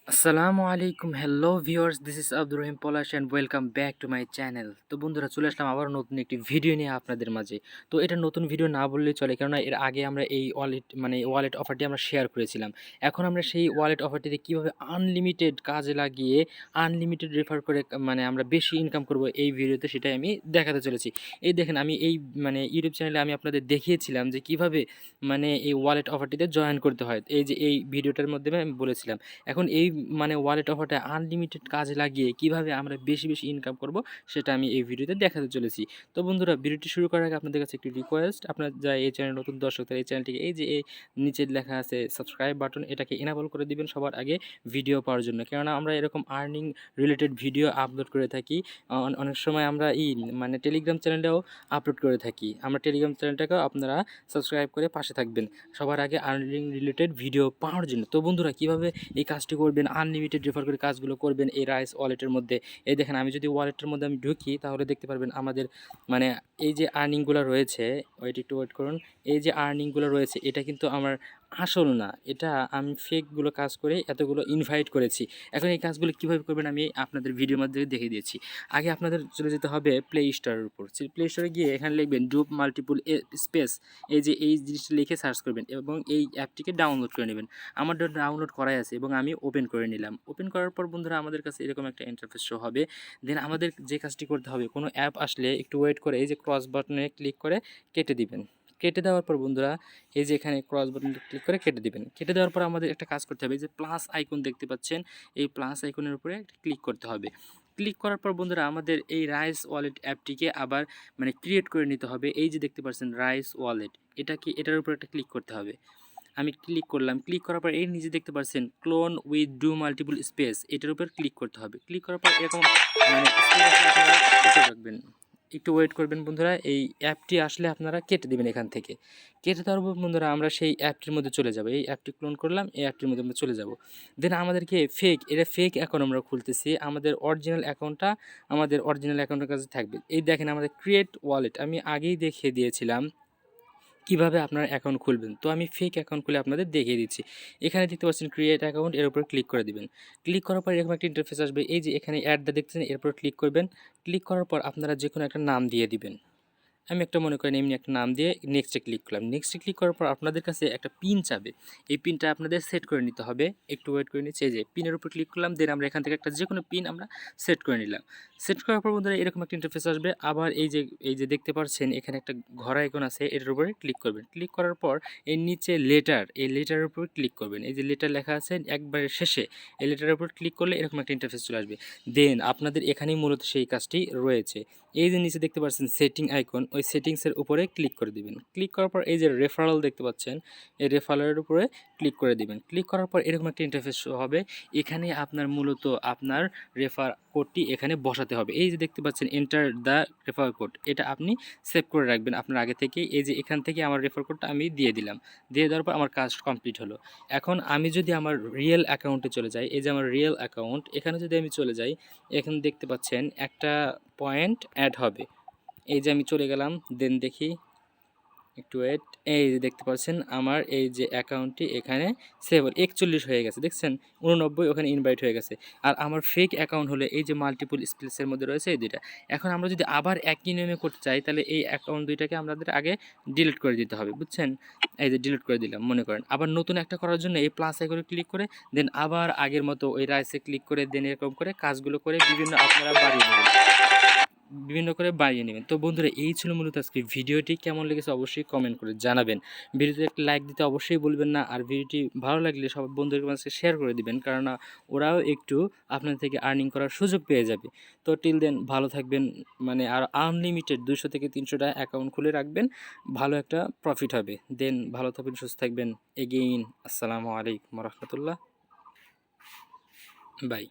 Assalamualaikum, hello viewers, this is Abdur Rahim polash and welcome back to my channel। তো বন্ধুরা চলে আসলাম আবার নতুন একটি ভিডিও নিয়ে আপনাদের মাঝে। তো এটা নতুন ভিডিও না বললেই চলে, কেননা এর আগে আমরা এই ওয়ালেট অফারটি আমরা শেয়ার করেছিলাম। এখন আমরা সেই ওয়ালেট অফারটিতে কিভাবে আনলিমিটেড কাজে লাগিয়ে আনলিমিটেড রেফার করে আমরা বেশি ইনকাম করব এই ভিডিওতে, সেটাই আমি দেখাতে চলেছি। এই দেখেন, আমি এই ইউটিউব চ্যানেলে আমি আপনাদের দেখিয়েছিলাম যে কিভাবে এই ওয়ালেট অফারটিতে জয়েন করতে হয়। এই যে এই ভিডিওটার মাধ্যমে আমি বলেছিলাম। এখন এই ওয়ালেট অফারটা আনলিমিটেড কাজে লাগিয়ে কিভাবে আমরা বেশি বেশি ইনকাম করব সেটা আমি এই ভিডিওতে দেখাতে চলেছি। তো বন্ধুরা, ভিডিওটি শুরু করার আগে আপনাদের কাছে একটি রিকোয়েস্ট, আপনারা যারা এই চ্যানেল নতুন দর্শক তারা এই চ্যানেলটিকে এই যে এই নিচে লেখা আছে সাবস্ক্রাইব বাটন, এটাকে এনাবল করে দিবেন সবার আগে ভিডিও পাওয়ার জন্য, কেননা আমরা এরকম আর্নিং রিলেটেড ভিডিও আপলোড করে থাকি। অনেক সময় আমরা টেলিগ্রাম চ্যানেলেও আপলোড করে থাকি। আমরা টেলিগ্রাম চ্যানেলটাকেও আপনারা সাবস্ক্রাইব করে পাশে থাকবেন সবার আগে আর্নিং রিলেটেড ভিডিও পাওয়ার জন্য। তো বন্ধুরা, কীভাবে এই কাজটি করবেন, আনলিমিটেড রেফার করে কাজগুলো করবেন এই রাইস ওয়ালেটের মধ্যে। এই দেখেন, আমি যদি ওয়ালেটের মধ্যে আমি ঢুকি তাহলে দেখতে পারবেন আমাদের এই যে আর্নিংগুলো রয়েছে, একটু ওয়েট করুন। এই যে আর্নিংগুলো রয়েছে এটা কিন্তু আমার আসল না, এটা আমি ফেকগুলো কাজ করে এতগুলো ইনভাইট করেছি। এখন এই কাজগুলো কীভাবে করবেন আমি আপনাদের ভিডিওর মাধ্যমে দেখিয়ে দিয়েছি। আগে আপনাদের চলে যেতে হবে প্লে স্টোরের উপর। প্লে স্টোরে গিয়ে এখানে লিখবেন ডুপ মাল্টিপুল স্পেস, এই যে এই জিনিসটা লিখে সার্চ করবেন এবং এই অ্যাপটিকে ডাউনলোড করে নেবেন। আমার ডাউনলোড করাই আছে এবং আমি ওপেন করে নিলাম। ওপেন করার পর বন্ধুরা আমাদের কাছে এরকম একটা ইন্টারফেস শো হবে। দেন আমাদের যে কাজটি করতে হবে, কোনো অ্যাপ আসলে একটু ওয়েট করে এই যে ক্রস বাটনে ক্লিক করে কেটে দিবেন। কেটে দেওয়ার পর বন্ধুরা এই যে এখানে ক্রস বাটনটা ক্লিক করে কেটে দিবেন। কেটে দেওয়ার পর আমাদের একটা কাজ করতে হবে, এই যে প্লাস আইকন দেখতে পাচ্ছেন, এই প্লাস আইকনের উপরে ক্লিক করতে হবে। ক্লিক করার পর বন্ধুরা আমাদের এই রাইস ওয়ালেট অ্যাপটিকে আবার ক্রিয়েট করে নিতে হবে। এই যে দেখতে পাচ্ছেন রাইস ওয়ালেট, এটার উপর একটা ক্লিক করতে হবে। আমি ক্লিক করলাম। ক্লিক করার পর এই নিচে দেখতে পাচ্ছেন clone with do multiple space, এটার উপর ক্লিক করতে হবে। ক্লিক করার পর এরকম রাখবেন, একটু ওয়েট করবেন বন্ধুরা। এই অ্যাপটি আসলে আপনারা কেটে দেবেন এখান থেকে। কেটে দেওয়ার পর বন্ধুরা আমরা সেই অ্যাপটির মধ্যে চলে যাব। এই অ্যাপটি ক্লোন করলাম, এই অ্যাপটির মধ্যে আমরা চলে যাব। দেন আমাদেরকে এটা ফেক অ্যাকাউন্ট আমরা খুলতেছি, আমাদের অরিজিনাল অ্যাকাউন্টের কাছে থাকবে। এই দেখেন আমাদের ক্রিয়েট ওয়ালেট আমি আগেই দেখিয়ে দিয়েছিলাম কিভাবে আপনার অ্যাকাউন্ট খুলবেন। তো আমি ফেক অ্যাকাউন্ট খুলে আপনাদের দেখিয়ে দিচ্ছি। এখানে দেখতে পাচ্ছেন ক্রিয়েট অ্যাকাউন্ট, এর উপর ক্লিক করে দিবেন। ক্লিক করার পর এরকম একটা ইন্টারফেস আসবে। এই যে এখানে অ্যাডটা দেখছেন, এর উপর ক্লিক করবেন। ক্লিক করার পর আপনারা যে কোনো একটা নাম দিয়ে দিবেন। আমি একটা মনে করেন এমনি একটা নাম দিয়ে নেক্সটে ক্লিক করলাম। নেক্সটে ক্লিক করার পর আপনাদের কাছে একটা পিন চাবে, এই পিনটা আপনাদের সেট করে নিতে হবে। একটু ওয়েট করে নিচ্ছি। এই যে পিনের উপর ক্লিক করলাম, দেন আমরা এখান থেকে একটা যে কোনো পিন আমরা সেট করে নিলাম। সেট করার পর বন্ধুরা এরকম একটা ইন্টারফেস আসবে। আবার এই যে দেখতে পাচ্ছেন এখানে একটা ঘোড়া আইকন আছে, এটার উপরে ক্লিক করবেন। ক্লিক করার পর এই নিচে এই লেটারের উপর ক্লিক করবেন। এই যে লেটার লেখা আছে একবারে শেষে, এই লেটারের উপর ক্লিক করলে এরকম একটা ইন্টারফেস চলে আসবে। দেন আপনাদের এখানেই মূলত সেই কাজটি রয়েছে। এই যে নিচে দেখতে পাচ্ছেন সেটিং আইকন, ওই সেটিংসের উপরে ক্লিক করে দিবেন। ক্লিক করার পর এই যে রেফারেল দেখতে পাচ্ছেন, এই রেফারেলের উপরে ক্লিক করে দিবেন। ক্লিক করার পর এরকম একটা ইন্টারফেস হবে। এখানে আপনার মূলত আপনার রেফার কোডটি এখানে বসাতে হবে। এই যে দেখতে পাচ্ছেন এন্টার দ্য রেফার কোড, এটা আপনি সেভ করে রাখবেন আপনার আগে থেকে। এই যে এখান থেকে আমার রেফার কোডটা আমি দিয়ে দিলাম। দিয়ে দেওয়ার পর আমার কাজ কমপ্লিট হলো। এখন আমি যদি আমার রিয়েল অ্যাকাউন্টে চলে যাই, এই যে আমার রিয়েল অ্যাকাউন্ট, এখানে যদি আমি চলে যাই, এখানে দেখতে পাচ্ছেন একটা পয়েন্ট অ্যাড হবে। এই যে আমি চলে গেলাম, দেন দেখি, একটু ওয়েট। এই যে দেখতে পাচ্ছেন আমার এই যে অ্যাকাউন্টটি এখানে সেভ 41 হয়ে গেছে, দেখছেন 89 ওখানে ইনভাইট হয়ে গেছে। আর আমার ফেক অ্যাকাউন্ট হলে এই যে মাল্টিপল স্পেসের মধ্যে রয়েছে এই দুইটা। এখন আমরা যদি আবার একই নিয়মে করতে চাই তাহলে এই অ্যাকাউন্ট দুইটাকে আমাদের আগে ডিলিট করে দিতে হবে, বুঝছেন। এই যে ডিলিট করে দিলাম মনে করেন। আবার নতুন একটা করার জন্য এই প্লাস আইকনে ক্লিক করে দেন আবার আগের মতো ওই রাইসে ক্লিক করে দেন এরকম করে কাজগুলো করে আপনারা বাড়িয়ে নেবেন। তো বন্ধুরা, এই ছিল মূলত আজকে ভিডিওটি। কেমন লেগেছে অবশ্যই কমেন্ট করে জানাবেন। ভিডিওতে একটা লাইক দিতে অবশ্যই বলবেন না। আর ভিডিওটি ভালো লাগলে সব বন্ধুদের কাছে শেয়ার করে দিবেন, কারণ ওরাও একটু আপনার থেকে আর্নিং করার সুযোগ পেয়ে যাবে। তো টিল দেন ভালো থাকবেন। আর আনলিমিটেড 200 থেকে 300 অ্যাকাউন্ট খুলে রাখবেন, ভালো একটা প্রফিট হবে। দেন ভালো থাকবেন, সুস্থ থাকবেন। এগেইন আসসালামু আলাইকুম রহমতুল্লাহ, বাই।